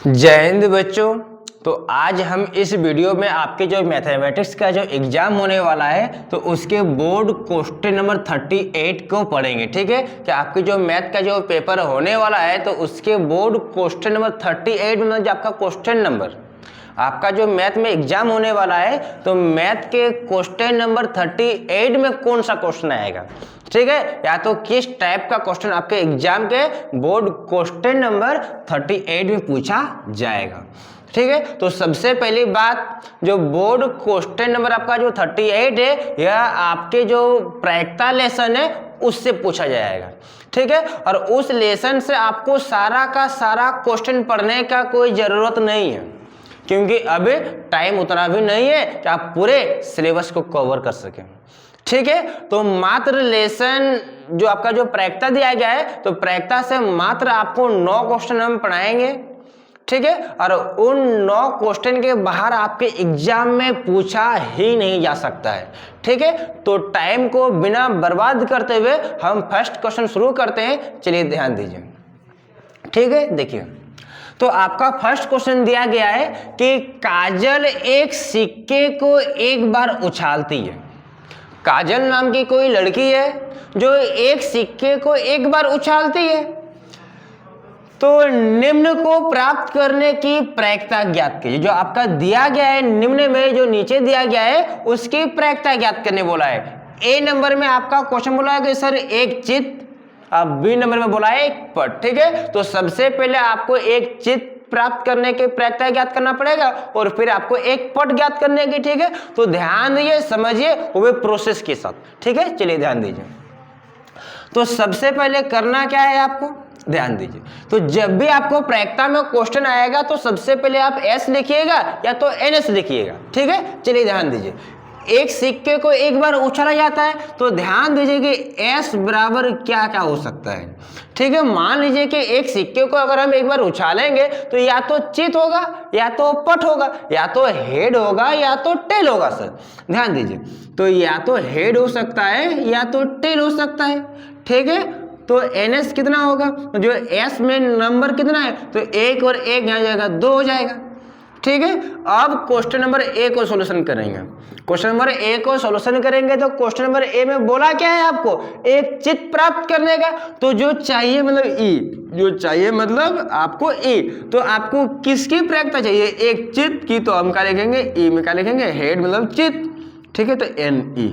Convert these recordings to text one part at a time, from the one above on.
जय हिंद बच्चों। तो आज हम इस वीडियो में आपके जो मैथमेटिक्स का जो एग्जाम होने वाला है तो उसके बोर्ड क्वेश्चन नंबर 38 को पढ़ेंगे। ठीक है, कि आपके जो मैथ का जो पेपर होने वाला है तो उसके बोर्ड क्वेश्चन नंबर 38 में जो आपका क्वेश्चन नंबर आपका जो मैथ में एग्जाम होने वाला है तो मैथ के क्वेश्चन नंबर 38 में कौन सा क्वेश्चन आएगा। ठीक है, या तो किस टाइप का क्वेश्चन आपके एग्जाम के बोर्ड क्वेश्चन नंबर 38 में पूछा जाएगा। ठीक है, तो सबसे पहली बात जो बोर्ड क्वेश्चन नंबर आपका जो 38 है यह आपके जो प्रायिकता लेसन है उससे पूछा जाएगा। ठीक है, और उस लेसन से आपको सारा का सारा क्वेश्चन पढ़ने का कोई जरूरत नहीं है, क्योंकि अभी टाइम उतना भी नहीं है कि आप पूरे सिलेबस को कवर कर सकें। ठीक है, तो मात्र लेसन जो आपका जो प्रायिकता दिया गया है तो प्रायिकता से मात्र आपको 9 क्वेश्चन हम पढ़ाएंगे। ठीक है, और उन 9 क्वेश्चन के बाहर आपके एग्जाम में पूछा ही नहीं जा सकता है। ठीक है, तो टाइम को बिना बर्बाद करते हुए हम फर्स्ट क्वेश्चन शुरू करते हैं। चलिए ध्यान दीजिए। ठीक है, देखिए तो आपका फर्स्ट क्वेश्चन दिया गया है कि काजल एक सिक्के को एक बार उछालती है। काजल नाम की कोई लड़की है जो एक सिक्के को एक बार उछालती है, तो निम्न को प्राप्त करने की प्रायिकता ज्ञात कीजिए। जो आपका दिया गया है निम्न में जो नीचे दिया गया है उसकी प्रायिकता ज्ञात करने बोला है। ए नंबर में आपका क्वेश्चन बोला है कि सर एक चित्र, अब बी नंबर में बोला है एक पट। ठीक है, तो सबसे पहले आपको एक चित्र प्राप्त करने की प्रायिकता ज्ञात करना पड़ेगा और फिर आपको एक पट ज्ञात करने की। ठीक है, तो ध्यान दीजिए, समझिए वो प्रोसेस के साथ। ठीक है, चलिए ध्यान दीजिए। तो सबसे पहले करना क्या है आपको, ध्यान दीजिए। तो जब भी आपको प्रायिकता में क्वेश्चन आएगा तो सबसे पहले आप एस लिखिएगा या तो एनएस लिखिएगा। ठीक है, चलिए ध्यान दीजिए। एक सिक्के को एक बार उछाला जाता है तो ध्यान दीजिए कि एस बराबर क्या क्या हो सकता है। ठीक है, मान लीजिए कि एक सिक्के को अगर हम एक बार उछालेंगे तो या तो चित होगा या तो पट होगा या तो हेड होगा या तो टेल होगा। सर ध्यान दीजिए, तो या तो हेड हो सकता है या तो टेल हो सकता है। ठीक है, तो एनएस कितना होगा, जो एस में नंबर कितना है तो एक और एक यहाँ जाएगा 2 हो जाएगा। ठीक है, अब क्वेश्चन नंबर ए को सॉल्यूशन करेंगे। क्वेश्चन नंबर ए को सॉल्यूशन करेंगे तो क्वेश्चन नंबर ए में बोला क्या है आपको, एक चित्र प्राप्त करने का। तो जो चाहिए मतलब ई, जो चाहिए मतलब आपको ई, तो आपको किसकी प्रायिकता चाहिए, एक चित्र की। तो हम क्या लिखेंगे, ई में क्या लिखेंगे, हेड मतलब चित्र। ठीक है, तो N E,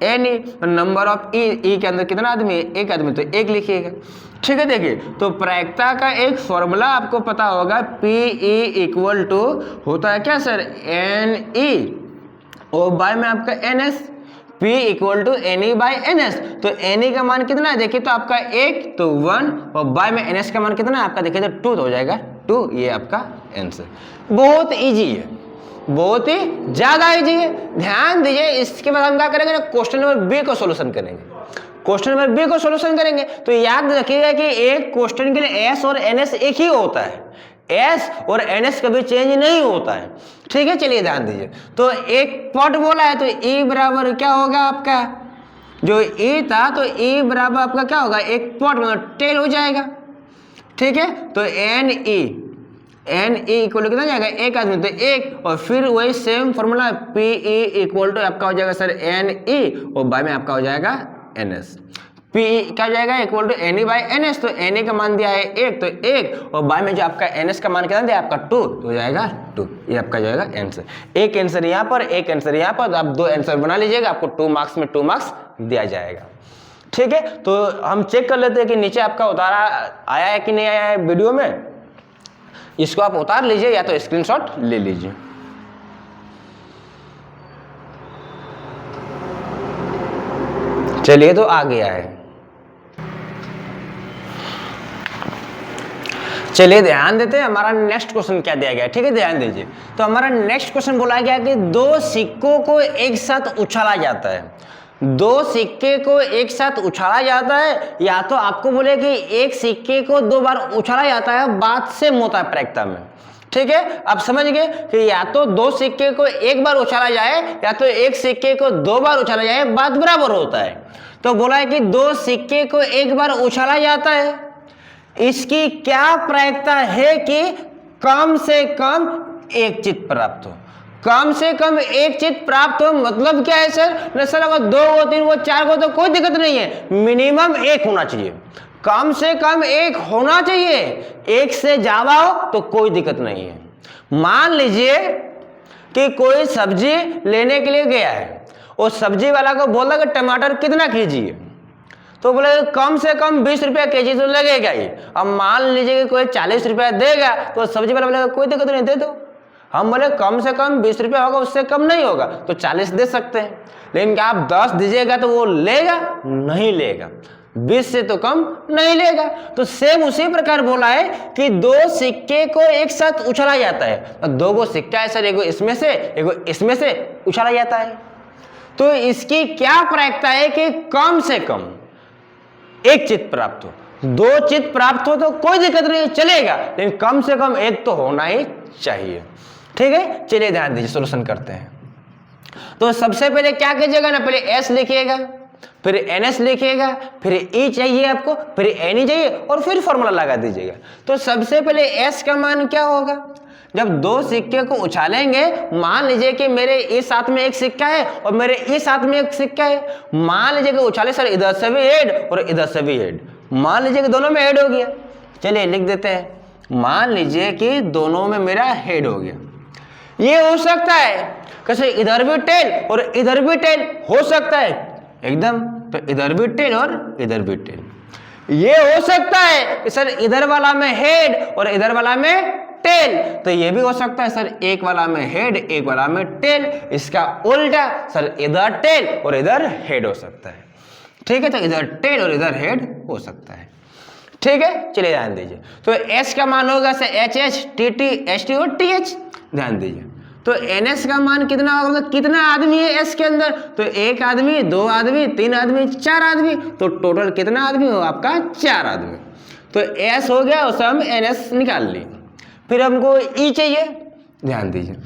N E number of E, E के अंदर कितना आदमी है, एक आदमी, तो एक लिखिएगा। ठीक है, देखिए तो प्रायिकता का एक फॉर्मूला आपको पता होगा, पी ई इक्वल टू होता है क्या सर, एन ई और बाय में आपका N S. P equal to N E by N S. तो एन ई का मान कितना है, देखिए तो आपका 1 तो 1 और बाय में एन एस का मान कितना है आपका, देखिए तो 2 तो हो जाएगा 2। ये आपका आंसर बहुत इजी है, बहुत ही ज्यादा इजी है। ध्यान दीजिए, इसके बाद हम क्या करेंगे ना, क्वेश्चन नंबर बी को सॉल्यूशन करेंगे। क्वेश्चन नंबर बी को सॉल्यूशन करेंगे तो याद रखिएगा कि एक क्वेश्चन के लिए एस और एनएस एक ही होता है, एस और एनएस कभी चेंज नहीं होता है। ठीक है, चलिए ध्यान दीजिए। तो एक पट बोला है तो ई बराबर क्या होगा आपका, जो ई था तो ई बराबर आपका क्या होगा, एक पट मतलब टेल हो जाएगा। ठीक है, तो एन ई इक्वल कितना जाएगा, एक आदमी, तो एक, और फिर वही same formula P E equal to आपका हो जाएगा सर एन ई और बाय में आपका हो जाएगा एन एस। पी क्या हो जाएगा, equal to N E by N S. तो एन ई का मान दिया है 1 तो 1 और बाय में जो आपका एन एस का मान कितना दिया आपका 2 तो हो जाएगा 2। ये आपका जाएगा आंसर। एक आंसर यहाँ पर, एक आंसर यहाँ पर, तो आप 2 आंसर बना लीजिएगा, आपको 2 मार्क्स में 2 मार्क्स दिया जाएगा। ठीक है, तो हम चेक कर लेते हैं कि नीचे आपका उतारा आया है कि नहीं आया है वीडियो में। इसको आप उतार लीजिए या तो स्क्रीनशॉट ले लीजिए। चलिए तो आ गया है। चलिए ध्यान देते हैं हमारा नेक्स्ट क्वेश्चन क्या दिया गया है। ठीक है, ध्यान दीजिए। तो हमारा नेक्स्ट क्वेश्चन बोला गया कि 2 सिक्कों को एक साथ उछाला जाता है। 2 सिक्के को एक साथ उछाला जाता है, या तो आपको बोले कि एक सिक्के को 2 बार उछाला जाता है, बात सेम होता है प्रायिकता में। ठीक है, आप समझ गए कि या तो 2 सिक्के को एक बार उछाला जाए या तो एक सिक्के को 2 बार उछाला जाए, बात बराबर होता है। तो बोला है कि 2 सिक्के को एक बार उछाला जाता है, इसकी क्या प्रायिकता है कि कम से कम एक चित प्राप्त हो। कम से कम एक चित प्राप्त हो मतलब क्या है सर? न सर अगर 2 हो 3 हो 4 हो तो कोई दिक्कत नहीं है, मिनिमम एक होना चाहिए। कम से कम एक होना चाहिए, एक से ज्यादा हो तो कोई दिक्कत नहीं है। मान लीजिए कि कोई सब्जी लेने के लिए गया है, और सब्जी वाला को बोला कि टमाटर कितना कीजिए, तो बोले कम से कम 20 रुपया केजी तो लगेगा ही। अब मान लीजिए कि कोई 40 रुपया देगा तो सब्जी वाला बोलेगा कोई दिक्कत नहीं, दे दो। हम बोले कम से कम 20 रुपया होगा, उससे कम नहीं होगा तो 40 दे सकते हैं। लेकिन क्या आप 10 दीजिएगा तो वो लेगा? नहीं लेगा, 20 से तो कम नहीं लेगा। तो सेम उसी प्रकार बोला है कि 2 सिक्के को एक साथ उछाला जाता है। 2 गो सिक्का है सर, एगो इसमें से एगो इसमें से उछाला जाता है। तो इसकी क्या प्रायिकता है कि कम से कम एक चित प्राप्त हो। 2 चित प्राप्त हो तो कोई दिक्कत नहीं, चलेगा, लेकिन कम से कम एक तो होना ही चाहिए। ठीक है, चलिए ध्यान दीजिए, सॉल्यूशन करते हैं। तो सबसे पहले क्या कीजिएगा ना, पहले S लिखिएगा, फिर NS लिखिएगा, फिर E चाहिए आपको, फिर NE चाहिए, और फिर फॉर्मूला लगा दीजिएगा। तो सबसे पहले S का मान क्या होगा? जब 2 सिक्के को उछालेंगे, मान लीजिए कि मेरे इस हाथ में एक सिक्का है और मेरे इस हाथ में एक सिक्का है। मान लीजिए कि उछाले सर इधर से भी हेड और इधर से भी हेड, मान लीजिए कि दोनों में हेड हो गया। चलिए लिख देते हैं, मान लीजिए कि दोनों में मेरा हेड हो गया। ये हो सकता है कैसे, इधर भी टेल और इधर भी टेल हो सकता है एकदम, तो इधर भी टेल और इधर भी टेल। ये हो सकता है कि सर इधर वाला में हेड और इधर वाला में टेल, तो ये भी हो सकता है सर एक वाला में हेड एक वाला में टेल। इसका उल्टा सर इधर टेल और इधर हेड हो सकता है। ठीक है, तो इधर टेल और इधर हेड हो सकता है। ठीक है, चलिए ध्यान दीजिए। तो S का मान होगा सर HH TT ST और TH। ध्यान दीजिए, तो NS का मान कितना होगा? कितना आदमी है S के अंदर? तो 1 आदमी, 2 आदमी, 3 आदमी, 4 आदमी, तो टोटल कितना आदमी हो आपका? 4 आदमी। तो S हो गया, उसे हम NS निकाल लिए। फिर हमको E चाहिए। ध्यान दीजिए,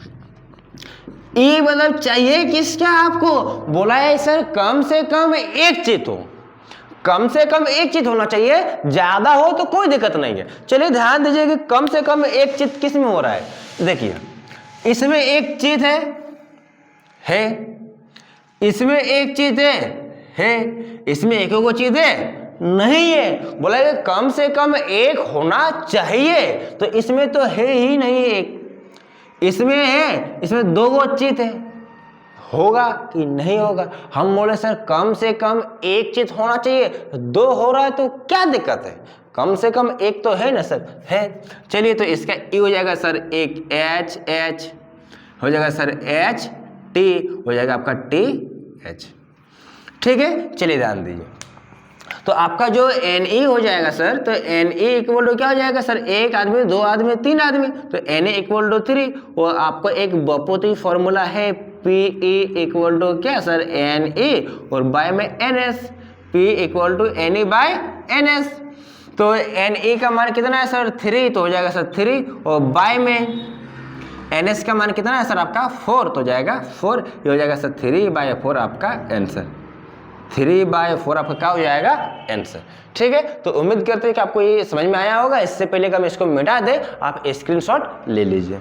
E मतलब चाहिए किसका आपको? बोला है सर कम से कम एक चित हो, कम से कम एक चित होना चाहिए, ज्यादा हो तो कोई दिक्कत नहीं है। चलिए ध्यान दीजिए कि कम से कम एक चित किस में हो रहा है। देखिए, इसमें एक चित है, इसमें एक चित है, इसमें एक को चित है नहीं है। बोला कि कम से कम एक होना चाहिए, तो इसमें तो है ही नहीं एक, इसमें है, इसमें 2 गो चित है, होगा कि नहीं होगा? हम बोले सर कम से कम एक चित होना चाहिए, 2 हो रहा है तो क्या दिक्कत है? कम से कम एक तो है ना सर, है। चलिए, तो इसका E हो जाएगा सर एक H हो जाएगा सर H T हो जाएगा आपका TH। ठीक है, चलिए ध्यान दीजिए, तो आपका जो NE हो जाएगा सर, तो NE इक्वल टू क्या हो जाएगा सर? 1 आदमी, 2 आदमी, 3 आदमी, तो NE इक्वल टू 3। और आपको एक बहुपदी फॉर्मूला है PE इक्वल टू क्या सर? NE और बाय में NS, P equal to NE by NS। तो NE का मान कितना है सर? 3, तो हो जाएगा सर 3, और बाय में NS का मान कितना है सर आपका? 4, तो जाएगा 4, ये हो जाएगा सर 3/4 आपका आंसर। 3/4 आपका क्या हो जाएगा? आंसर। ठीक है, तो उम्मीद करते हैं कि आपको ये समझ में आया होगा। इससे पहले कि हम इसको मिटा दें, आप स्क्रीनशॉट ले लीजिए।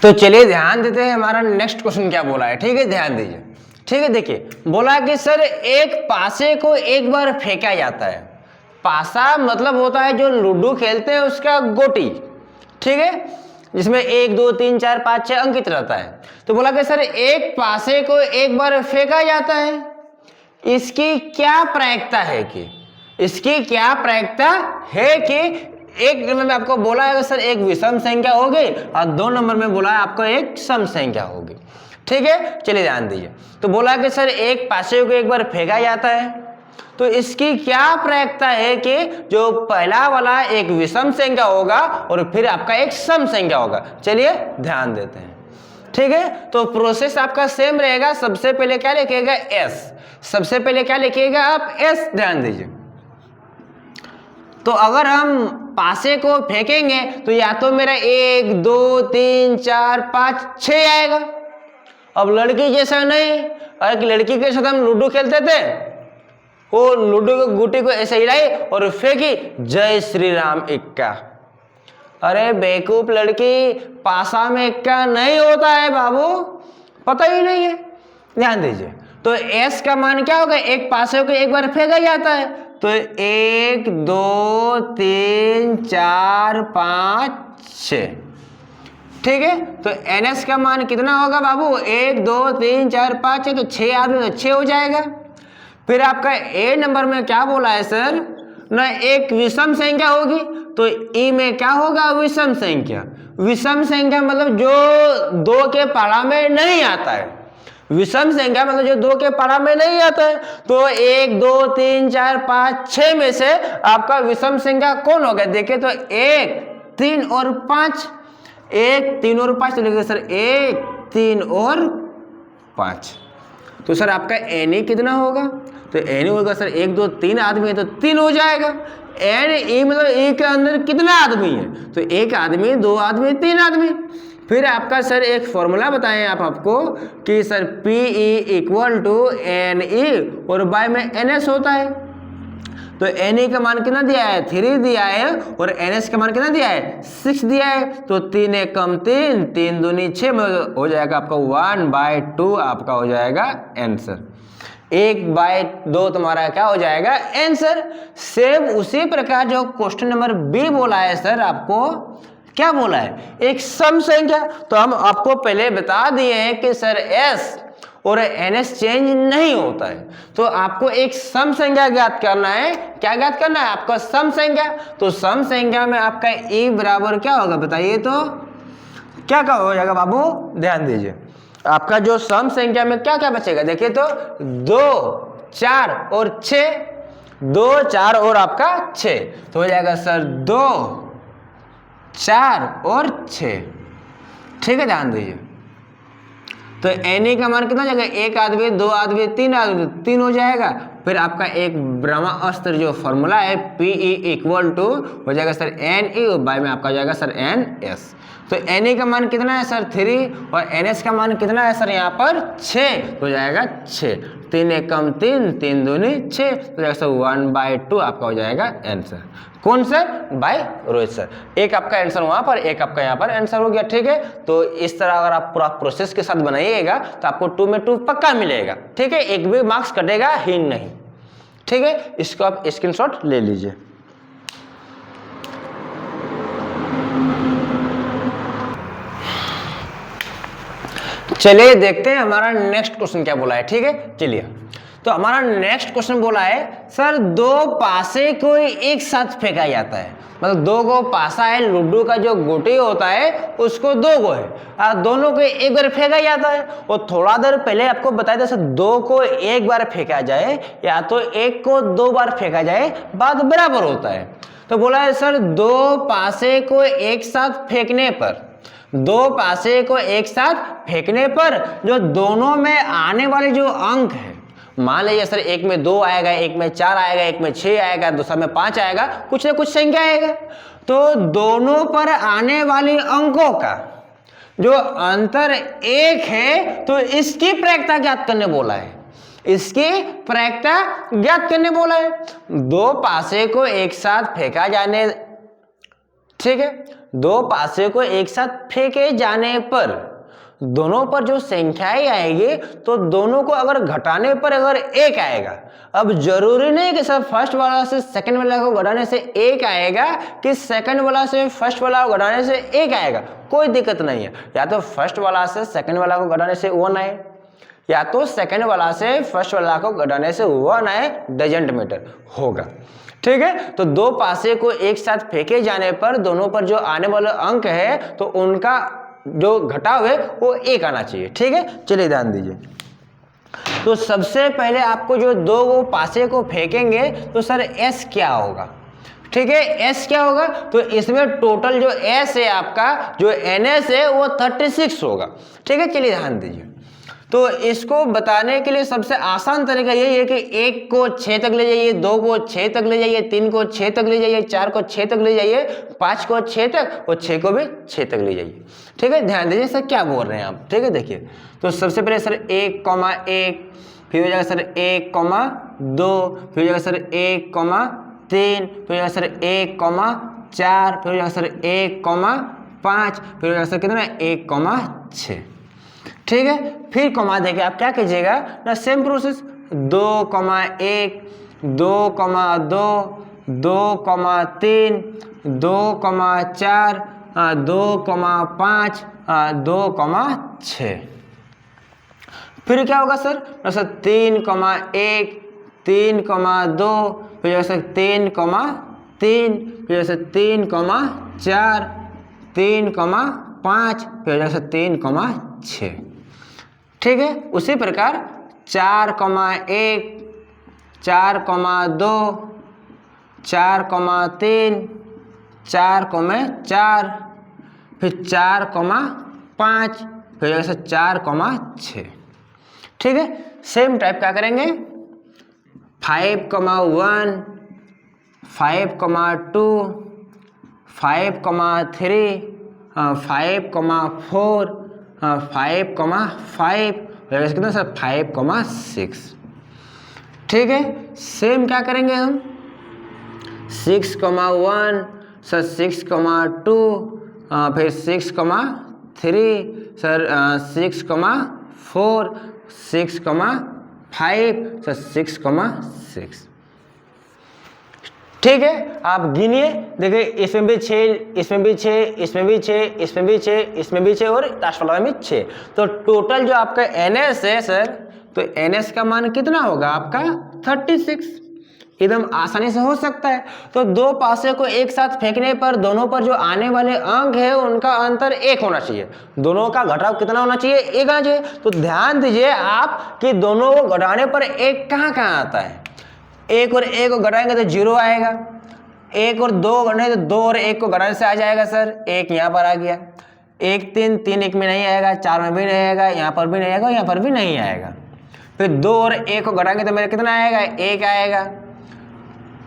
तो चलिए ध्यान देते हैं, हमारा नेक्स्ट क्वेश्चन क्या बोला है। ठीक है, ध्यान दीजिए। ठीक है, देखिए, बोला कि सर एक पासे को एक बार फेंका जाता है। पासा मतलब होता है जो लूडो खेलते हैं उसका गोटी। ठीक है, जिसमें 1 2 3 4 5 6 अंकित रहता है। तो बोला कि सर एक पासे को एक बार फेंका जाता है, इसकी क्या प्रायिकता है कि, इसकी क्या प्रायिकता है कि एक नंबर में आपको बोला है सर एक विषम संख्या होगी, और 2 नंबर में बोला है आपको एक सम संख्या होगी। ठीक है, चलिए ध्यान दीजिए। तो बोला कि सर एक पासे को एक बार फेंका जाता है, तो इसकी क्या प्रायिकता है कि जो पहला वाला एक विषम संख्या होगा और फिर आपका एक सम संख्या होगा। चलिए ध्यान देते हैं। ठीक है, तो प्रोसेस आपका सेम रहेगा। सबसे पहले क्या लिखिएगा? S। सबसे पहले क्या लिखिएगा आप? S। ध्यान दीजिए, तो अगर हम पासे को फेंकेंगे तो या तो मेरा 1 2 3 4 5 6 आएगा। अब लड़की जैसा नहीं, एक लड़की के साथ हम लूडो खेलते थे वो लूडो की गुटी को ऐसे हिलाई और फेंकी, जय श्री राम इक्का। अरे बेवकूफ लड़की, पासा में इक्का नहीं होता है बाबू, पता ही नहीं है, ध्यान दीजिए। तो एस का मान क्या होगा, एक पासे को एक बार फेंका जाता है, तो 1 2 3 4 5 6, ठीक है। तो एनएस का मान कितना होगा बाबू, 1 2 3 4 5 है, तो 6 आदमी तो 6 हो जाएगा। फिर आपका ए नंबर में क्या बोला है सर, ना एक विषम संख्या होगी, तो ई में क्या होगा, विषम संख्या। विषम संख्या मतलब जो 2 के पारा में नहीं आता है, विषम संख्या मतलब जो 2 के पारा में नहीं आता है। तो 1 2 3 4 5 6 में से आपका विषम संख्या कौन होगा, देखिए तो 1 3 और 5, 1 3 और 5, तो लिखिए सर 1 3 और 5। तो सर आपका एन कितना होगा, तो एन होगा सर 1 2 3 आदमी है तो 3 हो जाएगा। एन ई मतलब ए के अंदर कितना आदमी है, तो 1 आदमी 2 आदमी 3 आदमी। फिर आपका सर एक फॉर्मूला बताएं आप आपको कि sir P E equal to N E और बाय में एन एस होता है। तो एन ई का मान कितना दिया है, 3 दिया है, और एन एस का मान कितना दिया है, 6 दिया है। तो 3 1 कम 3, 3 दूनी 6 में हो जाएगा आपका 1/2 आपका हो जाएगा आंसर। 1/2 तुम्हारा क्या हो जाएगा आंसर। सेम उसी प्रकार जो क्वेश्चन नंबर बी बोला है सर, आपको क्या बोला है, एक सम संख्या। तो हम आपको पहले बता दिए हैं कि सर एस और एनएस चेंज नहीं होता है, तो आपको एक सम संख्या ज्ञात करना है। क्या ज्ञात करना है आपका, सम संख्या। तो सम संख्या में आपका ई बराबर क्या होगा बताइए, तो क्या क्या हो जाएगा बाबू, ध्यान दीजिए। आपका जो सम संख्या में क्या क्या बचेगा, देखिए तो 2 4 और 6, 2 4 और आपका 6, तो हो जाएगा सर 2 4 और 6, ठीक है, ध्यान दीजिए। तो एन का मान कितना हो जाएगा, 1 आदमी 2 आदमी 3 आदमी 3 हो जाएगा। फिर आपका एक ब्रह्मास्त्र जो फॉर्मूला है पीई इक्वल टू हो जाएगा सर एन ई, बाय में आपका हो जाएगा सर एन एस। तो एन ई का मान कितना है सर 3, और एन एस का मान कितना है सर यहाँ पर 6, हो जाएगा 6। 3 1 कम 3, 3 दूनी 6, तो जाएगा सर 1/2 आपका हो जाएगा आंसर। कौन सर, बाय रोहित सर। एक आपका आंसर वहां पर, एक आपका यहाँ पर आंसर हो गया, ठीक है। तो इस तरह अगर आप पूरा प्रोसेस के साथ बनाइएगा तो आपको 2 में 2 पक्का मिलेगा, ठीक है, एक भी मार्क्स कटेगा ही नहीं, ठीक है। इसको आप स्क्रीनशॉट ले लीजिए। चलिए देखते हैं हमारा नेक्स्ट क्वेश्चन क्या बोला है, ठीक है। चलिए, तो हमारा नेक्स्ट क्वेश्चन बोला है सर 2 पासे को एक साथ फेंका जाता है, मतलब 2 गो पासा है, लूडो का जो गोटी होता है उसको 2 गो है, दोनों को एक बार फेंका जाता है। और थोड़ा देर पहले आपको बताया था सर 2 को एक बार फेंका जाए या तो 1 को 2 बार फेंका जाए, बात बराबर होता है। तो बोला है सर 2 पासे को एक साथ फेंकने पर, 2 पासे को एक साथ फेंकने पर जो दोनों में आने वाले जो अंक है, मान लीजिए सर एक में 2 आएगा, एक में 4 आएगा, एक में 6 आएगा, दूसरा में 5 आएगा, कुछ ना कुछ संख्या आएगा। तो दोनों पर आने वाले अंकों का जो अंतर 1 है, तो इसकी प्रायिकता ज्ञात करने बोला है, इसकी प्रायिकता ज्ञात करने बोला है। 2 पासे को एक साथ फेंका जाने, ठीक है, 2 पासे को एक साथ फेंके जाने पर दोनों पर जो संख्याएं आएगी, तो दोनों को अगर घटाने पर अगर 1 आएगा, अब जरूरी नहीं कि सर फर्स्ट वाला से सेकंड वाला को घटाने से 1 आएगा कि सेकंड वाला से फर्स्ट वाला को घटाने से 1 आएगा, कोई दिक्कत नहीं है। या तो फर्स्ट वाला से सेकंड वाला को घटाने से 1 आए, या तो सेकंड वाला से फर्स्ट वाला को घटाने से 1 आए, डजेंट मैटर, होगा, ठीक है। तो 2 पासे को एक साथ फेंके जाने पर दोनों पर जो आने वाला अंक है, तो उनका जो घटाव है वो 1 आना चाहिए, ठीक है। चलिए ध्यान दीजिए। तो सबसे पहले आपको जो 2 पासे को फेंकेंगे तो सर एस क्या होगा, ठीक है, एस क्या होगा, तो इसमें टोटल जो एस है आपका, जो एन एस है वो 36 होगा, ठीक है। चलिए ध्यान दीजिए। तो इसको बताने के लिए सबसे आसान तरीका यही है कि 1 को 6 तक ले जाइए, 2 को 6 तक ले जाइए, 3 को 6 तक ले जाइए, 4 को 6 तक ले जाइए, 5 को 6 तक और 6 को भी 6 तक ले जाइए, ठीक है। ध्यान दीजिए सर क्या बोल रहे हैं आप, ठीक है। देखिए, तो सबसे पहले सर 1,1, फिर हो जाएगा सर 1, 2, फिर हो जाएगा सर 1,3, फिर हो जाएगा सर 1,4, फिर हो जाएगा सर 1,5, फिर हो जाएगा सर कितना 1,6। ठीक है, फिर कॉमा देके आप क्या कीजिएगा ना, सेम प्रोसेस 2,1, 2,2, 2,3, 2,4, 2,5, 2,6। फिर क्या होगा सर 3,1, 3,2, फिर जैसे 3,3, फिर जैसे 3,4, 3,5, फिर जैसे 3,6। ठीक है, उसी प्रकार 4,1, 4,2, 4,3, 4,4, फिर 4,5, फिर जैसे 4,6। ठीक है, सेम टाइप क्या करेंगे 5,1, 5,2, 5,3, 5,4, 5,5, कितना सर 5,6। ठीक है, सेम क्या करेंगे हम 6,1 सर 6,2, फिर 6,3 सर 6,4, 6,5 सर 6,6। ठीक है, आप गिनिए, देखिए इसमें भी 6, इसमें भी 6, इसमें भी 6, इसमें भी 6, इसमें भी 6 और लास्ट वाला में 6। तो टोटल जो आपका NS है सर, तो NS का मान कितना होगा आपका 36। एकदम आसानी से हो सकता है। तो दो पासे को एक साथ फेंकने पर दोनों पर जो आने वाले अंक है उनका अंतर 1 होना चाहिए। दोनों का घटाव कितना होना चाहिए 1 आना चाहिए। तो ध्यान दीजिए आप कि दोनों को घटाने पर 1 कहाँ कहाँ आता है। 1 और 1 को घटाएंगे तो 0 आएगा, 1 और 2 घटाएंगे तो 2 और 1 को घटाने से आ जाएगा सर 1 यहाँ पर आ गया, 1 3 3 1 में नहीं आएगा, 4 में भी नहीं आएगा, यहाँ पर भी नहीं आएगा, यहाँ पर भी नहीं आएगा। फिर 2 और 1 को घटाएंगे तो मेरा कितना आएगा 1 आएगा।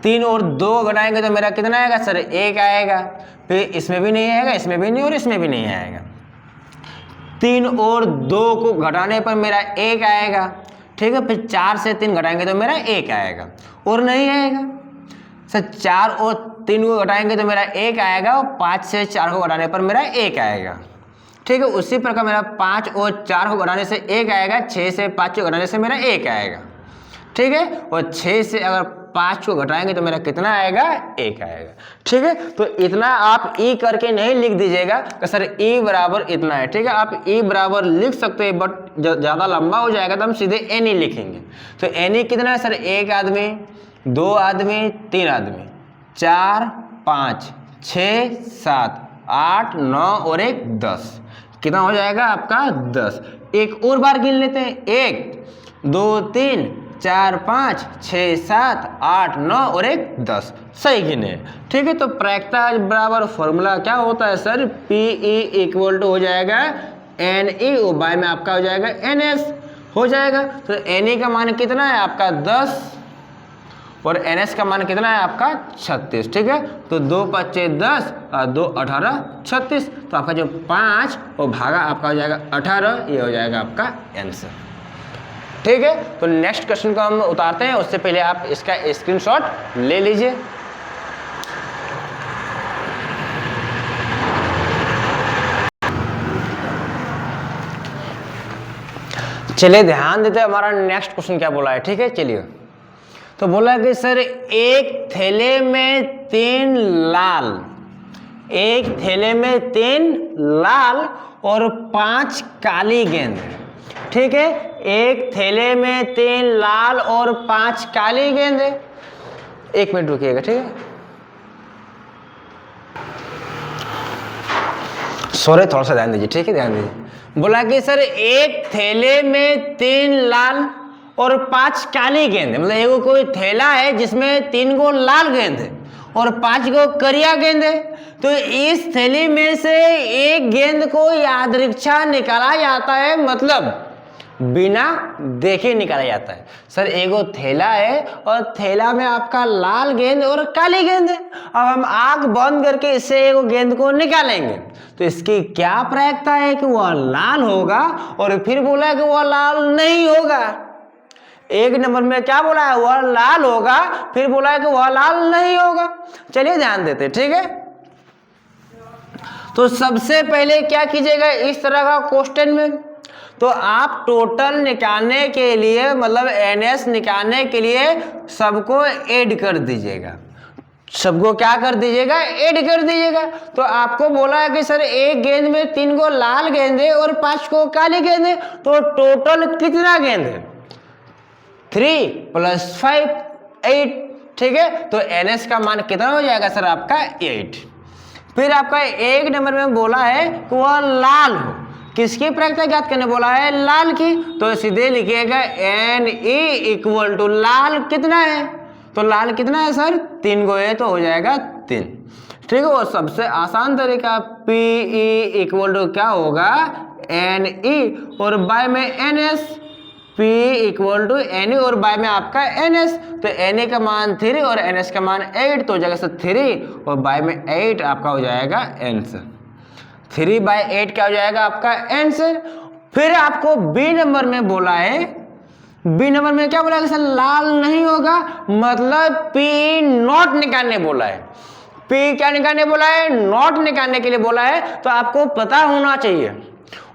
3 और 2 घटाएंगे तो मेरा कितना आएगा सर 1 आएगा। फिर इसमें भी नहीं आएगा, इसमें भी नहीं और इसमें भी नहीं आएगा। 3 और 2 को घटाने पर मेरा 1 आएगा। ठीक है, फिर 4 से 3 घटाएंगे तो मेरा 1 आएगा और नहीं आएगा सर। 4 और 3 को घटाएंगे तो मेरा 1 आएगा और 5 से 4 को घटाने पर मेरा 1 आएगा। ठीक है, उसी प्रकार मेरा 5 और 4 को घटाने से 1 आएगा, 6 से 5 को घटाने से मेरा 1 आएगा। ठीक है, और 6 से अगर 5 को घटाएंगे तो मेरा कितना आएगा 1 आएगा। ठीक है, तो इतना आप ई करके नहीं लिख दीजिएगा कि सर ई बराबर इतना है। ठीक है, आप ई बराबर लिख सकते हैं, बट ज़्यादा लंबा हो जाएगा तो हम सीधे एन ही लिखेंगे। तो एन ई कितना है सर 1 आदमी, 2 आदमी, 3 आदमी, 4 5 6 7 8 9 और 1 10। कितना हो जाएगा आपका 10। एक और बार गिन लेते हैं, 1 2 3 4 5 6 7 8 9 और 1 10। सही गिने। ठीक है, तो प्रायिकता बराबर फॉर्मूला क्या होता है सर, PE इक्वल टू हो जाएगा NE और बाय में आपका हो जाएगा NS हो जाएगा। तो NE का मान कितना है आपका 10 और NS का मान कितना है आपका 36। ठीक है, तो 2 5 10 और 2 18 36। तो आपका जो 5 और भागा आपका हो जाएगा 18, ये हो जाएगा आपका आंसर। ठीक है, तो नेक्स्ट क्वेश्चन को हम उतारते हैं, उससे पहले आप इसका स्क्रीनशॉट ले लीजिए। चलिए ध्यान देते हैं हमारा नेक्स्ट क्वेश्चन क्या बोला है। ठीक है, चलिए, तो बोला कि सर एक थैले में 3 लाल, एक थैले में 3 लाल और 5 काली गेंद। ठीक है, एक थैले में 3 लाल और 5 काली गेंद है। 1 मिनट रुकिएगा। ठीक है, सॉरी, थोड़ा सा ध्यान दीजिए। ठीक है, ध्यान दीजिए। बोला कि सर एक थैले में 3 लाल और 5 काली गेंद है। मतलब एगो कोई थैला है जिसमें 3 गो लाल गेंद है और 5 गो करिया गेंद है। तो इस थैली में से एक गेंद को यादृच्छा निकाला जाता है, मतलब बिना देखे निकाला जाता है। सर एगो थैला है और थैला में आपका लाल गेंद और काली गेंद है। अब हम आंख बंद करके इससे एगो गेंद को निकालेंगे तो इसकी क्या प्रायिकता है कि वह लाल होगा, और फिर बोला कि वह लाल नहीं होगा। एक नंबर में क्या बोला है, वह लाल होगा, फिर बोला है कि वह लाल नहीं होगा। चलिए ध्यान देते, ठीक है। तो सबसे पहले क्या कीजिएगा इस तरह का क्वेश्चन में, तो आप टोटल निकालने के लिए मतलब NS निकालने के लिए सबको ऐड कर दीजिएगा, सबको क्या कर दीजिएगा, ऐड कर दीजिएगा। तो आपको बोला है कि सर एक गेंद में 3 को लाल गेंद है और 5 को काली गेंद है, तो टोटल कितना गेंद है, 3 + 5 8, ठीक है। तो NS का मान कितना हो जाएगा सर आपका 8। फिर आपका एक नंबर में बोला है कि वह लाल हो, किसकी प्रायिकता ज्ञात करने बोला है, लाल की। तो सीधे लिखिएगा Ne = लाल कितना है, तो लाल कितना है सर 3 गो है, तो हो जाएगा 3, ठीक है। और सबसे आसान तरीका Pe = क्या होगा, Ne और बाय में NS, P = Ne और बाय में आपका NS। तो Na का मान 3 और NS का मान 8, तो हो जाएगा सर 3 और बाय में 8 आपका हो जाएगा आंसर। 3/8 क्या हो जाएगा आपका आंसर। फिर आपको बी नंबर में बोला है, बी नंबर में क्या बोला है सर, लाल नहीं होगा, मतलब P0 निकालने बोला है। P क्या निकालने बोला है, नॉट निकालने के लिए बोला है। तो आपको पता होना चाहिए,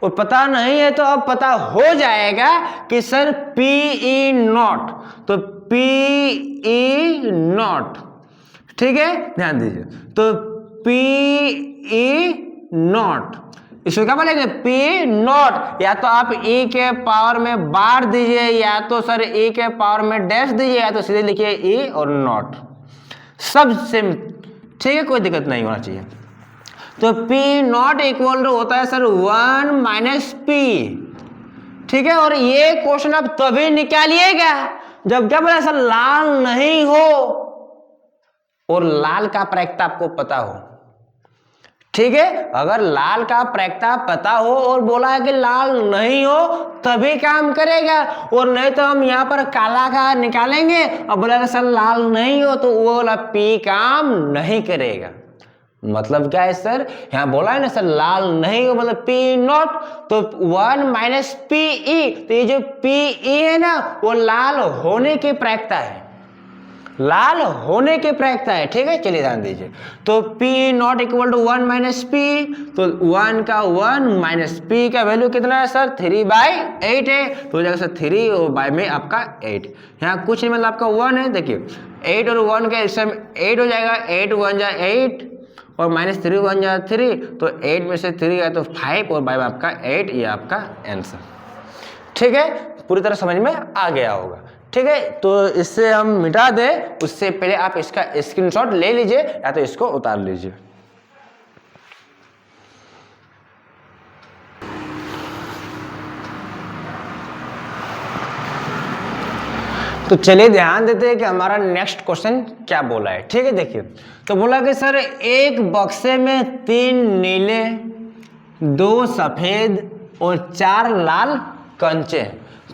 और पता नहीं है तो अब पता हो जाएगा कि सर Pe0, तो Pe0, ठीक है, ध्यान दीजिए। तो Pe0 इसको क्या बोलेंगे, P0, या तो आप E के पावर में बार दीजिए, या तो सर E के पावर में डैश दीजिए, या तो सीधे लिखिए E और नॉट, सब सेम, ठीक है, कोई दिक्कत नहीं होना चाहिए। तो P0 = होता है सर 1 - P, ठीक है। और ये क्वेश्चन आप तभी निकालिएगा जब क्या बोला सर लाल नहीं हो और लाल का प्रायिकता आपको पता हो, ठीक है। अगर लाल का प्रायिकता पता हो और बोला है कि लाल नहीं हो तभी काम करेगा, और नहीं तो हम यहाँ पर काला का निकालेंगे और बोलेगा सर लाल नहीं हो, तो वो वाला P काम नहीं करेगा। मतलब क्या है सर, यहाँ बोला है ना सर लाल नहीं हो मतलब P0, तो 1 - Pe, तो ये जो Pe है ना वो लाल होने की प्रायिकता है, लाल होने की प्रायिकता है, ठीक है। चलिए ध्यान दीजिए। तो P0 = 1 - P, तो 1 का 1 - P का वैल्यू कितना है सर, 3/8 है, तो हो जाएगा सर 3 और बाय में आपका 8। यहाँ कुछ नहीं मतलब आपका 1 है, देखिए 8 और 1 का इस टाइम 8 हो जाएगा, 8 × 1 = 8 और -3 × 1 = 3, तो 8 में से 3 गया तो 5 और बाय में आपका 8, ये आपका आंसर, ठीक है। पूरी तरह समझ में आ गया होगा, ठीक है। तो इससे हम मिटा दें उससे पहले आप इसका स्क्रीनशॉट ले लीजिए या तो इसको उतार लीजिए। तो चलिए ध्यान देते हैं कि हमारा नेक्स्ट क्वेश्चन क्या बोला है, ठीक है। देखिए तो बोला कि सर एक बक्से में 3 नीले, 2 सफेद और 4 लाल कंचे,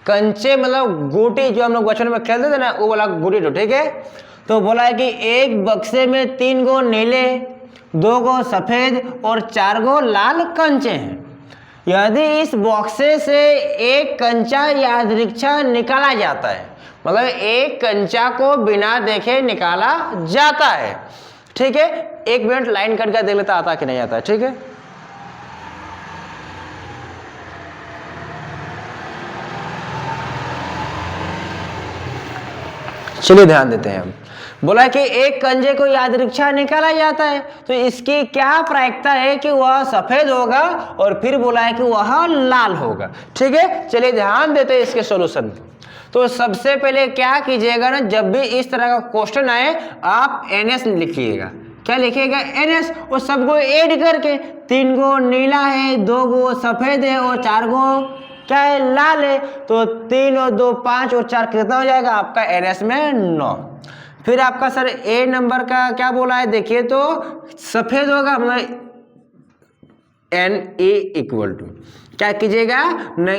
कंचे मतलब गोटी, जो हम लोग बचपन में खेलते थे ना वो वाला गोटी, तो ठीक है। तो बोला है कि एक बक्से में 3 गो नीले, 2 गो सफेद और 4 गो लाल कंचे हैं। यदि इस बक्से से एक कंचा यादृच्छा निकाला जाता है, मतलब एक कंचा को बिना देखे निकाला जाता है, ठीक है। 1 मिनट लाइन कट कर देख लेता आता कि नहीं आता है, ठीक है। चलिए ध्यान देते हैं हम। बोला कि एक कंजे को यादृच्छा निकाला जाता है, तो इसकी क्या प्रायिकता है कि वह सफेद होगा, और फिर बोला है कि वह लाल होगा, ठीक है। चलिए ध्यान देते हैं इसके सॉल्यूशन को। तो सबसे पहले क्या कीजिएगा ना, जब भी इस तरह का क्वेश्चन आए आप NS लिखिएगा। क्या लिखिएगा, NS, और सबको ऐड करके 3 गो नीला है, 2 गो सफेद है और 4 गो क्या है, लाल है। तो 3 और 2 5 और 4 कितना हो जाएगा आपका NS में 9। फिर आपका सर A नंबर का क्या बोला है, देखिए तो सफेद होगा, मतलब Ne = क्या कीजिएगा, Ne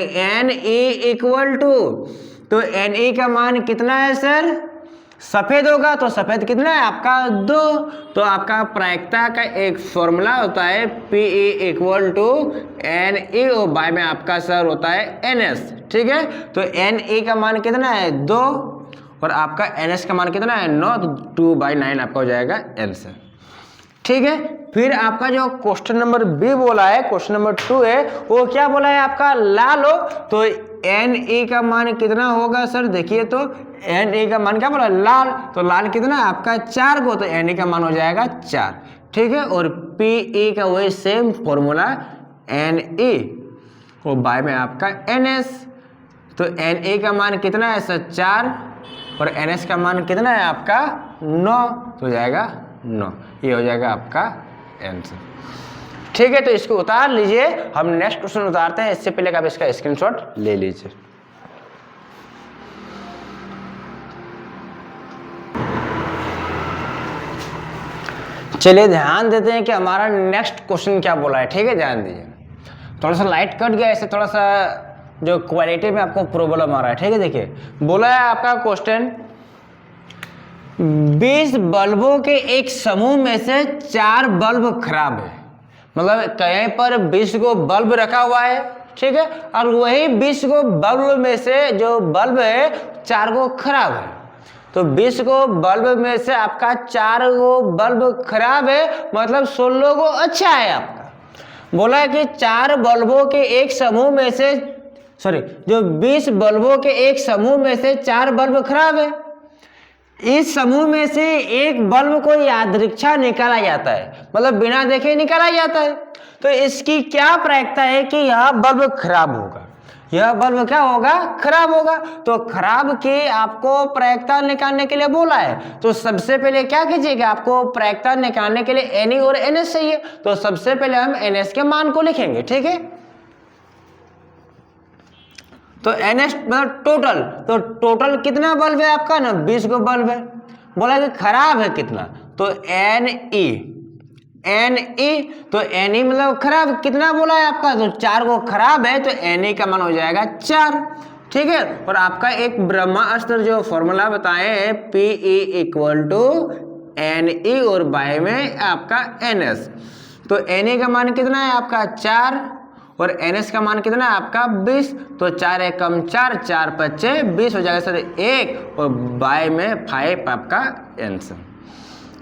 = तो Ne का मान कितना है सर, सफेद होगा तो सफेद कितना है आपका 2। तो आपका प्रायिकता का एक फॉर्मूला होता है PE इक्वल टू NE और बाय में आपका सर होता है NS। ठीक है, तो NE का मान कितना है 2 और आपका NS का मान कितना है 9, तो 2/9 आपका हो जाएगा आंसर। ठीक है, फिर आपका जो क्वेश्चन नंबर बी बोला है, क्वेश्चन नंबर 2 है, वो क्या बोला है आपका लाल हो, तो NE का मान कितना होगा सर, देखिए तो NE का मान क्या बोला लाल, तो लाल कितना है आपका 4 को, तो NE का मान हो जाएगा 4। ठीक है, और PE का वही सेम फॉर्मूला NE और बाय में आपका NS, तो NE का मान कितना है सर 4 और NS का मान कितना है आपका 9, तो हो जाएगा 9, ये हो जाएगा आपका आंसर। ठीक है, तो इसको उतार लीजिए, हम नेक्स्ट क्वेश्चन उतारते हैं। इससे पहले आप इसका स्क्रीनशॉट ले लीजिए। चलिए ध्यान देते हैं कि हमारा नेक्स्ट क्वेश्चन क्या बोला है। ठीक है, ध्यान दीजिए, थोड़ा सा लाइट कट गया, ऐसे थोड़ा सा जो क्वालिटी में आपको प्रॉब्लम आ रहा है। ठीक है, देखिए बोला है आपका क्वेश्चन 20 बल्बों के एक समूह में से 4 बल्ब खराब है, मतलब कहीं पर 20 को बल्ब रखा हुआ है। ठीक है, और वही 20 को बल्ब में से जो बल्ब है 4 को खराब है, तो 20 को बल्ब में से आपका 4 को बल्ब खराब है, मतलब 16 को अच्छा है आपका। बोला है कि 4 बल्बों के एक समूह में से जो 20 बल्बों के एक समूह में से 4 बल्ब खराब है, इस समूह में से एक बल्ब को यादृच्छा निकाला जाता है, मतलब बिना देखे निकाला जाता है, तो इसकी क्या प्रायिकता है कि यह बल्ब खराब होगा, यह बल्ब क्या होगा खराब होगा। तो खराब की आपको प्रायिकता निकालने के लिए बोला है, तो सबसे पहले क्या कीजिएगा, आपको प्रायिकता निकालने के लिए NE और NS चाहिए, तो सबसे पहले हम NS के मान को लिखेंगे। ठीक है, तो NS मतलब टोटल, तो टोटल कितना बल्ब है आपका ना 20 को बल्ब है। बोला कि खराब है कितना, तो NE, तो NE मतलब खराब कितना बोला है आपका, तो 4 को खराब है, तो NE का मान हो जाएगा 4। ठीक है, और आपका एक ब्रह्मास्त्र जो फॉर्मूला बताए हैं PE इक्वल टू NE और बाय में आपका NS, तो NE का मान कितना है आपका 4 और NS का मान कितना है आपका 20, तो 4 एकम 4, 4 पच्चे 20 हो जाएगा सर 1 और बाय में 5 आपका आंसर।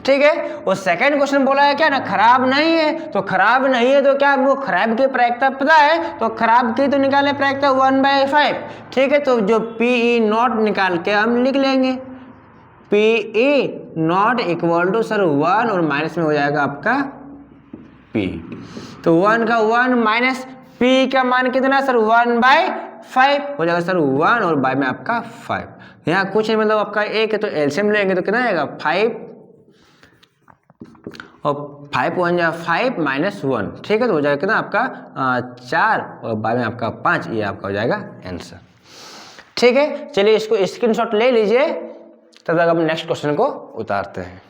ठीक है, और सेकंड क्वेश्चन बोला है क्या ना खराब नहीं है, तो खराब नहीं है तो क्या हमको खराब की प्रायिकता पता है, तो खराब की तो निकाले प्रायिकता 1/5। ठीक है, तो जो PE नॉट निकाल के हम लिख लेंगे, PE not equal to sir 1 और माइनस में हो जाएगा आपका P, तो 1 का 1 माइनस P का मान कितना सर 1/5 हो जाएगा सर 1 और बाय में आपका 5। यहाँ कुछ है मतलब आपका 1 है, तो एलसीएम लेंगे तो कितना आएगा 5 और 5 1 जा 5 माइनस 1। ठीक है, तो हो जाएगा कितना आपका 4 और बाय में आपका 5, ये आपका हो जाएगा आंसर। ठीक है, चलिए इसको स्क्रीनशॉट ले लीजिए, तब तक हम नेक्स्ट क्वेश्चन को उतारते हैं।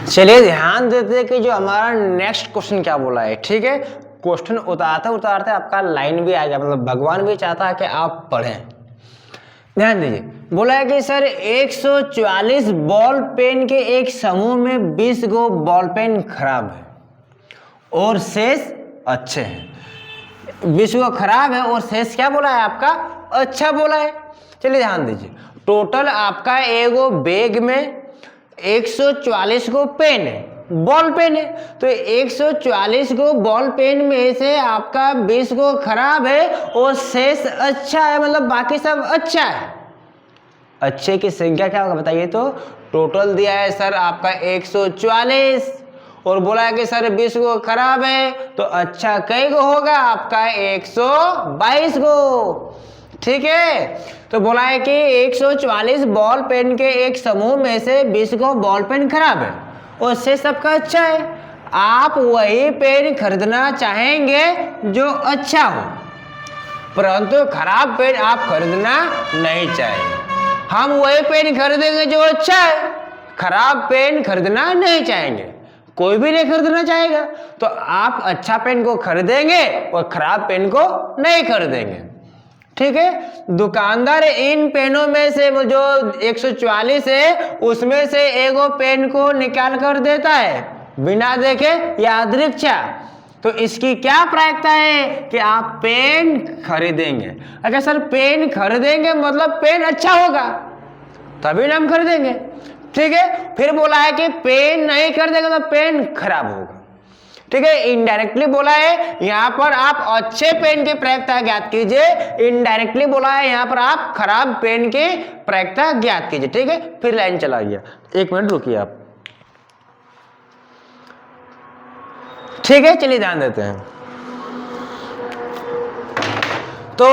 चलिए ध्यान देते हैं कि जो हमारा नेक्स्ट क्वेश्चन क्या बोला है। ठीक है, क्वेश्चन उतारते उतारते आपका लाइन भी आ गया, मतलब भगवान भी चाहता है कि आप पढ़ें। ध्यान दीजिए, बोला है कि सर 144 बॉल पेन के एक समूह में 20 गो बॉल पेन खराब है और शेष अच्छे हैं। 20 गो खराब है और शेष क्या बोला है आपका अच्छा बोला है। चलिए ध्यान दीजिए, टोटल आपका एगो बैग में 144 को पेन है, बॉल पेन है, तो 144 को बॉल पेन में से आपका 20 को खराब है और शेष अच्छा है, मतलब बाकी सब अच्छा है। अच्छे की संख्या क्या होगा बताइए, तो टोटल दिया है सर आपका 144 और बोला है कि सर 20 को खराब है, तो अच्छा कई को होगा आपका 122 को। ठीक है, तो बोला है कि 144 बॉल पेन के एक समूह में से 20 को बॉल पेन खराब है और से सबका अच्छा है। आप वही पेन खरीदना चाहेंगे जो अच्छा हो, परंतु खराब पेन आप खरीदना नहीं चाहेंगे। हम वही पेन खरीदेंगे जो अच्छा है, खराब पेन खरीदना नहीं चाहेंगे, कोई भी नहीं खरीदना चाहेगा। तो आप अच्छा पेन को खरीदेंगे और खराब पेन को नहीं खरीदेंगे, ठीक है। दुकानदार इन पेनों में से वो जो 144 है उसमें से एगो पेन को निकाल कर देता है बिना देखे यादृच्छा। तो इसकी क्या प्रायिकता है कि आप पेन खरीदेंगे। अगर सर पेन खरीदेंगे मतलब पेन अच्छा होगा तभी ना हम खरीदेंगे, ठीक है। फिर बोला है कि पेन नहीं खरीदेंगे तो पेन खराब होगा, ठीक है। इनडायरेक्टली बोला है यहां पर आप अच्छे पेन की प्रायिकता ज्ञात कीजिए, इनडायरेक्टली बोला है यहां पर आप खराब पेन की प्रायिकता ज्ञात कीजिए, ठीक है। फिर लाइन चलाइए, 1 मिनट रुकिए आप, ठीक है। चलिए ध्यान देते हैं। तो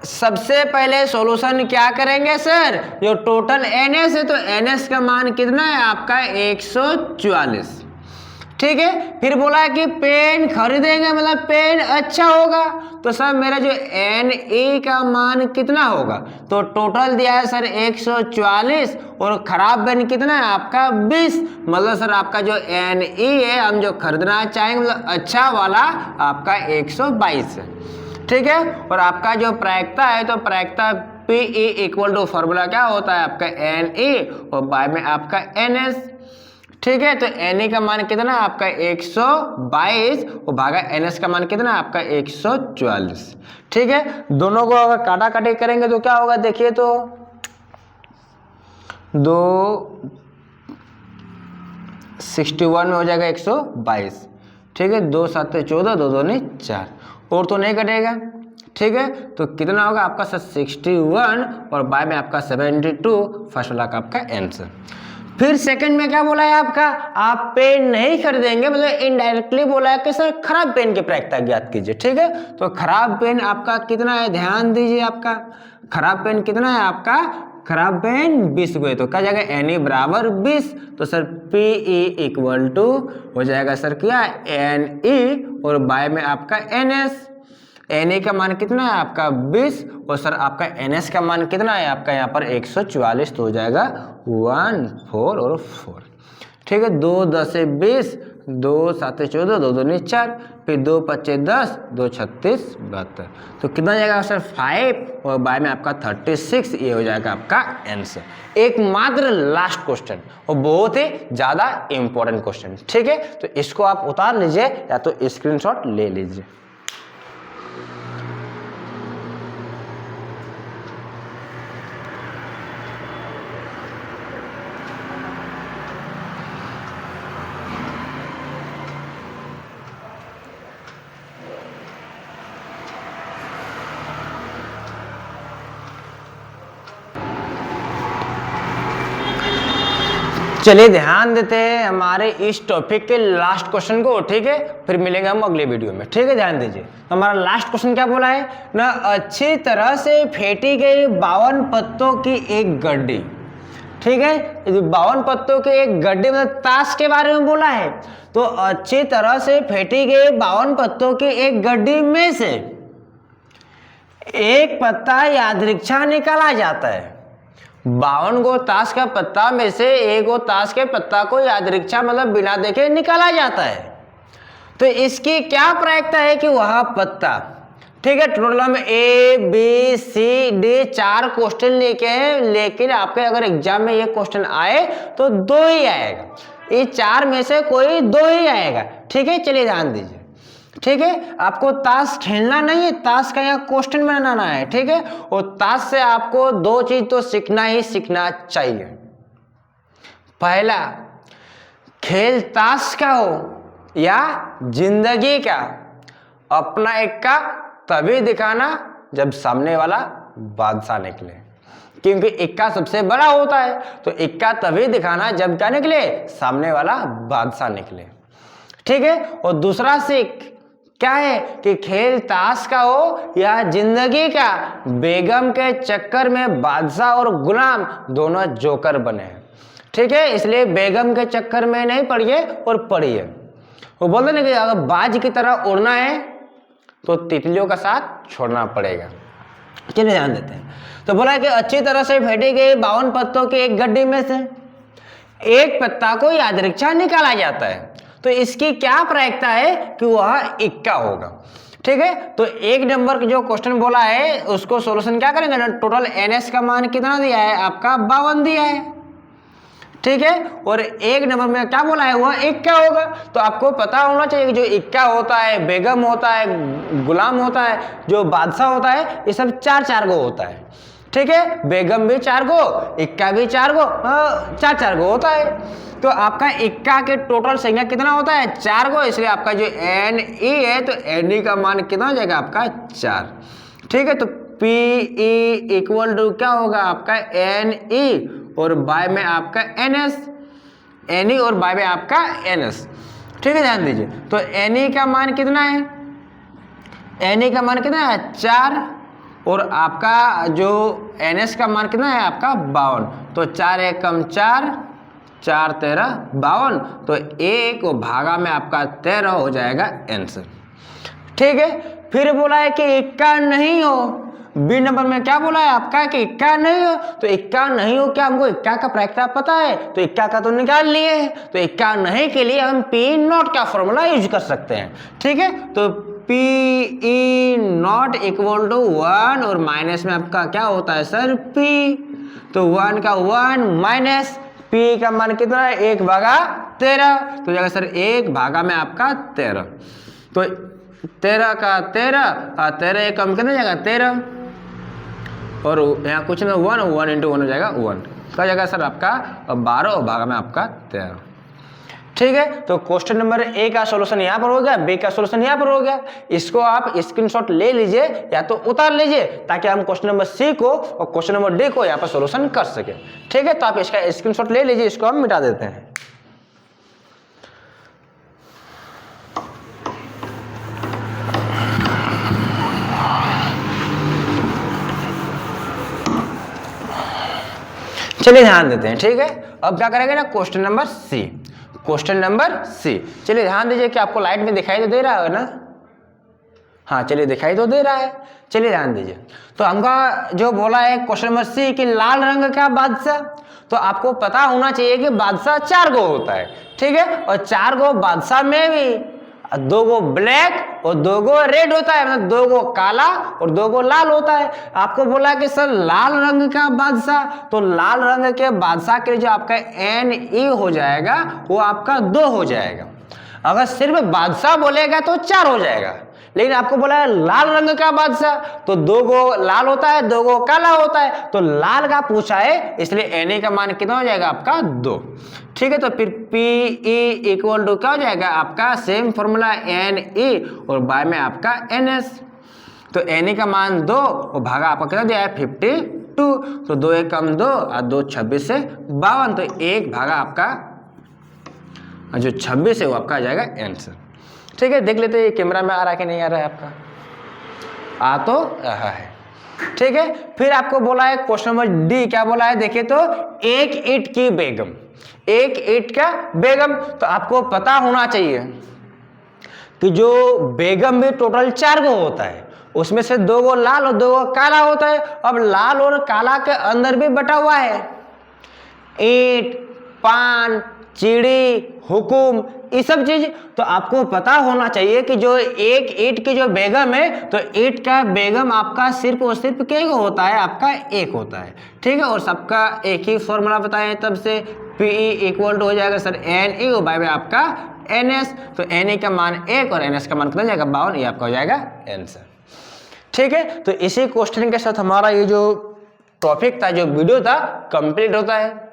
सबसे पहले सॉल्यूशन क्या करेंगे सर, जो टोटल NS है तो NS का मान कितना है आपका 144, ठीक है। फिर बोला है कि पेन खरीदेंगे मतलब पेन अच्छा होगा, तो सर मेरा जो NE का मान कितना होगा, तो टोटल दिया है सर 144 और खराब पेन कितना है आपका 20, मतलब सर आपका जो NE है हम जो खरीदना चाहेंगे मतलब अच्छा वाला आपका 122 है, ठीक है। और आपका जो प्रायिकता है तो प्रायिकता PE इक्वल टू फॉर्मूला क्या होता है आपका NE और बाय में आपका NS, ठीक है। तो NE का मान कितना है आपका 122 और भागा NS का मान कितना है आपका 144, ठीक है। दोनों को अगर काटा काटी करेंगे तो क्या होगा देखिए, तो 261 में हो जाएगा 122, ठीक है। 2 7 14, 2 2 4 और तो नहीं कटेगा, ठीक है। तो कितना होगा आपका 61 और बाय में आपका 72, फर्स्ट वाला का आपका आंसर। फिर सेकंड में क्या बोला है आपका, आप पेन नहीं खरीदेंगे मतलब इनडायरेक्टली बोला है कि सर खराब पेन की प्रायिकता ज्ञात कीजिए, ठीक है। तो खराब पेन आपका कितना है, ध्यान दीजिए, आपका खराब पेन कितना है आपका, खराब पेन 20 हुए तो क्या जाएगा NE बराबर 20, तो सर PE इक्वल टू हो जाएगा सर क्या NE और बाय में आपका NS। NE का मान कितना है आपका 20 और सर आपका NS का मान कितना है आपका यहाँ पर 144, तो हो जाएगा 1 4 और 4, ठीक है। 2 10 20, 2 7 14, 2 2 4, फिर 2 25 10, 2 36 72, तो कितना जाएगा सर 5 और बाय में आपका 36, ये हो जाएगा आपका आंसर। एक मात्र लास्ट क्वेश्चन और बहुत ही ज्यादा इंपॉर्टेंट क्वेश्चन, ठीक है। तो इसको आप उतार लीजिए या तो स्क्रीनशॉट ले लीजिए। चलिए ध्यान देते हैं हमारे इस टॉपिक के लास्ट क्वेश्चन को, ठीक है। फिर मिलेंगे हम अगले वीडियो में, ठीक है। ध्यान दीजिए, तो हमारा लास्ट क्वेश्चन क्या बोला है ना, अच्छी तरह से फेंटी गई 52 पत्तों की एक गड्डी, ठीक है। 52 पत्तों की एक गड्डी मतलब ताश के बारे में बोला है। तो अच्छी तरह से फेंटी गई 52 पत्तों की एक गड्डी में से एक पत्ता यादृच्छा निकाला जाता है। 52 गो ताश का पत्ता में से एक गो ताश के पत्ता को यादृच्छा मतलब बिना देखे निकाला जाता है। तो इसकी क्या प्रायिकता है कि वह पत्ता, ठीक है। टोटल हम A B C D 4 question लेके हैं, लेकिन आपके अगर एग्जाम में ये क्वेश्चन आए तो 2 ही आएगा, ये 4 में से कोई 2 ही आएगा, ठीक है। चलिए ध्यान दीजिए, ठीक है। आपको ताश खेलना नहीं है, ताश का यहाँ क्वेश्चन बनाना है, ठीक है। और ताश से आपको 2 चीज तो सीखना ही सीखना चाहिए। पहला, खेल ताश का हो या जिंदगी का, अपना इक्का तभी दिखाना जब सामने वाला बादशाह निकले, क्योंकि इक्का सबसे बड़ा होता है। तो इक्का तभी दिखाना जब क्या निकले, सामने वाला बादशाह निकले, ठीक है। और दूसरा सीख क्या है कि खेल ताश का हो या जिंदगी का, बेगम के चक्कर में बादशाह और गुलाम दोनों जोकर बने, ठीक है। इसलिए बेगम के चक्कर में नहीं पड़िए और पढ़िए। वो बोलते ना कि अगर बाज की तरह उड़ना है तो तितलियों का साथ छोड़ना पड़ेगा। चलिए ध्यान देते हैं। तो बोला कि अच्छी तरह से फेंटी गई 52 पत्तों की एक गड्डी में से एक पत्ता को यादृच्छा निकाला जाता है। तो इसकी क्या प्रायिकता है कि वह इक्का होगा। ठीक है, तो एक नंबर का जो क्वेश्चन बोला है उसको सॉल्यूशन क्या करेंगे, टोटल एनएस का मान कितना दिया है आपका 52 दिया है। ठीक है, और एक नंबर में क्या बोला है वह इक्का होगा। तो आपको पता होना चाहिए कि जो इक्का होता है, बेगम होता है, गुलाम होता है, जो बादशाह होता है, ये सब 4-4 गो होता है। ठीक है, बेगम भी 4 गो, इक्का भी 4 गो, 4-4 गो होता है। तो आपका इक्का के टोटल संख्या कितना होता है 4 गो, इसलिए आपका जो एन ई है तो एन ई का मान कितना हो जाएगा आपका 4। ठीक है, तो पी ई इक्वल टू क्या होगा आपका एन ई और बाय में आपका एन एस, एन ई और बाय में आपका एन एस। ठीक है, ध्यान दीजिए, तो एन ई का मान कितना है, एन ई का मान कितना है 4 और आपका जो एन एस का मान कितना है आपका 52। तो 4 एकम 4, 4 13 52, तो 1 और भागा में आपका 13 हो जाएगा आंसर। ठीक है, फिर बोला है कि इक्का नहीं हो, बी नंबर में क्या बोला है आपका कि इक्का नहीं हो। तो इक्का नहीं हो, क्या हमको इक्का का प्रायिकता पता है, तो इक्का का तो निकाल लिए है। तो इक्का नहीं के लिए हम पी नॉट का फॉर्मूला यूज कर सकते हैं। ठीक है, तो P E not equal to 1 और माइनस में आपका क्या होता है सर पी, तो 1 का 1 माइनस पी का मान कितना है 1 भागा 13, तो जाएगा सर 1 भागा में आपका 13, तो 13 का 13 13 कम कितना जाएगा 13 और यहाँ कुछ ना 1 इंटू 1 हो जाएगा 1, क्या जाएगा सर आपका 12 भागा में आपका 13। ठीक है, तो क्वेश्चन नंबर ए का सॉल्यूशन यहाँ पर हो गया, बी का सॉल्यूशन यहाँ पर हो गया। इसको आप स्क्रीनशॉट ले लीजिए या तो उतार लीजिए ताकि हम क्वेश्चन नंबर सी को और क्वेश्चन नंबर डी को यहाँ पर सॉल्यूशन कर सके। ठीक है, तो आप इसका स्क्रीनशॉट ले लीजिए, इसको हम मिटा देते हैं। चलिए ध्यान देते हैं। ठीक है, अब क्या करेंगे ना question number C, question number C. चलिए ध्यान दीजिए कि आपको लाइट में दिखाई तो दे रहा है ना, हाँ चलिए दिखाई तो दे रहा है। चलिए ध्यान दीजिए, तो हमका जो बोला है क्वेश्चन नंबर सी कि लाल रंग का बादशाह, तो आपको पता होना चाहिए कि बादशाह 4 गो होता है। ठीक है, और 4 गो बादशाह में भी 2 गो ब्लैक और 2 गो रेड होता है, मतलब 2 गो काला और 2 गो लाल होता है। आपको बोला कि सर लाल रंग का बादशाह, तो लाल रंग के बादशाह के लिए जो आपका एन ई हो जाएगा वो आपका 2 हो जाएगा। अगर सिर्फ बादशाह बोलेगा तो 4 हो जाएगा, लेकिन आपको बोला है लाल रंग का बादशाह, तो 2 गो लाल होता है 2 गो काला होता है, तो लाल का पूछा है इसलिए एन ई का मान कितना हो जाएगा आपका 2। ठीक है, तो फिर पी ई इक्वल टू क्या हो जाएगा आपका सेम फॉर्मूला एन ई और बाय में आपका एन एस, तो एन ई का मान 2 और भागा आपका कितना दिया है 52, तो 2 एकम 2 और 2 26 से 52, तो 1 भागा आपका जो 26 है वो आपका आ जाएगा आंसर। ठीक है, देख लेते हैं कैमरा में आ रहा है कि नहीं आ रहा है आपका, आ तो रहा है। ठीक है, फिर आपको बोला है क्वेश्चन नंबर डी, क्या बोला है देखिए, तो एक ईंट की बेगम, एक ईंट का बेगम, तो आपको पता होना चाहिए कि जो बेगम भी टोटल 4 गो होता है, उसमें से 2 गो लाल और 2 गो काला होता है। अब लाल और काला के अंदर भी बटा हुआ है ईंट, पान, चिड़ी, हुकुम, ये सब चीज, तो आपको पता होना चाहिए कि जो एक ईंट की जो बेगम है, तो ईंट का बेगम आपका सिर्फ और सिर्फ क्या होता है आपका 1 होता है। ठीक है, और सबका एक ही फॉर्मूला बताएं, तब से पी ई इक्वल टू हो जाएगा सर एन ई और बाय में आपका एन एस, तो एन ई का मान 1 और एन एस का मान कितना जाएगा 52, ये आपका हो जाएगा आंसर। ठीक है, तो इसी क्वेश्चन के साथ हमारा ये जो टॉपिक था, जो वीडियो था, कंप्लीट होता है।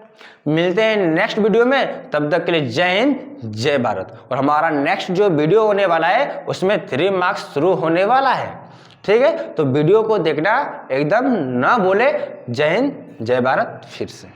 मिलते हैं नेक्स्ट वीडियो में, तब तक के लिए जय हिंद जय भारत। और हमारा नेक्स्ट जो वीडियो होने वाला है उसमें 3 मार्क्स शुरू होने वाला है। ठीक है, तो वीडियो को देखना एकदम ना भूले। जय हिंद जय भारत फिर से।